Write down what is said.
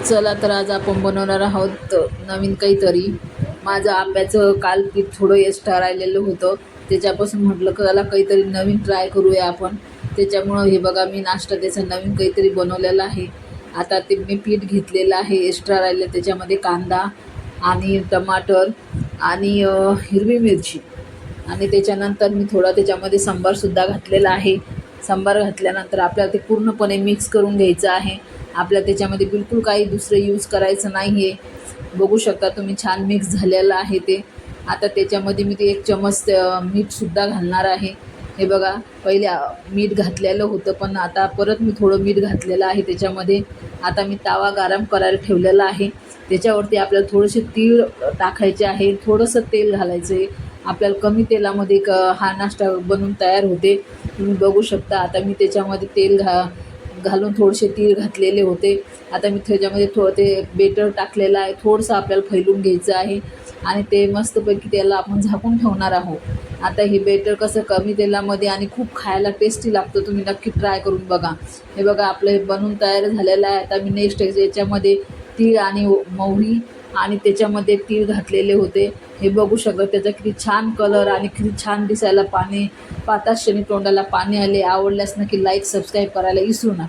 चला तर आज आपण बनवणार आहोत नवीन काहीतरी. माझं आंब्याचं काल पीठ थोडं एक्स्ट्रा राहिलेलं होतं, त्याच्यापासून म्हटलं चला काहीतरी नवीन ट्राय करूया आपण. त्याच्यामुळं हे बघा मी नाश्ता त्याचा नवीन काहीतरी बनवलेला आहे. आता ते मी पीठ घेतलेलं आहे एक्स्ट्रा राहिलं, त्याच्यामध्ये कांदा आणि टमाटर आणि हिरवी मिरची आणि त्याच्यानंतर मी थोडा त्याच्यामध्ये सांबारसुद्धा घातलेला आहे. सांबार घातल्यानंतर आपल्याला ते पूर्णपणे मिक्स करून घ्यायचं आहे. आपल्याला त्याच्यामध्ये बिलकुल काही दुसरं यूज करायचं नाही आहे. बघू शकता तुम्ही छान मिक्स झालेलं आहे ते. आता त्याच्यामध्ये मी ते 1 चमच मीठसुद्धा घालणार आहे. हे बघा पहिले मीठ घातलेलं होतं, पण आता परत मी थोडं मीठ घातलेलं आहे त्याच्यामध्ये. आता मी तवा गरम करायला ठेवलेला आहे. त्याच्यावरती आपल्याला थोडेसे तीळ टाकायचे आहे, थोडंसं तेल घालायचं आहे. आपल्याला कमी तेलामध्ये हा नाश्ता बनवून तयार होते. तुम्ही बघू शकता आता मी त्याच्यामध्ये तेल घालून थोडेसे तीळ घातलेले होते. आता मी त्याच्यामध्ये थोडं ते बेटर टाकलेलं आहे. थोडंसं आपल्याला फैलून घ्यायचं आहे आणि ते मस्तपैकी त्याला आपण झाकून ठेवणार आहोत. आता हे बेटर कसं कमी तेलामध्ये आणि खूप खायला टेस्टी लागतं. तुम्ही नक्की ट्राय करून बघा. हे बघा आपलं हे बनवून तयार झालेलं आहे. आता मी नेक्स्ट याच्यामध्ये तीळ आणि मोहरी आणि त्याच्यामध्ये तीळ घातलेले होते. हे बघू शकता त्याचा किती छान कलर आणि किती छान दिसायला पाणी पाहताच क्षणी तोंडाला पाणी आले. आवडल्यास नक्की लाईक सबस्क्राईब करायला विसरू नका.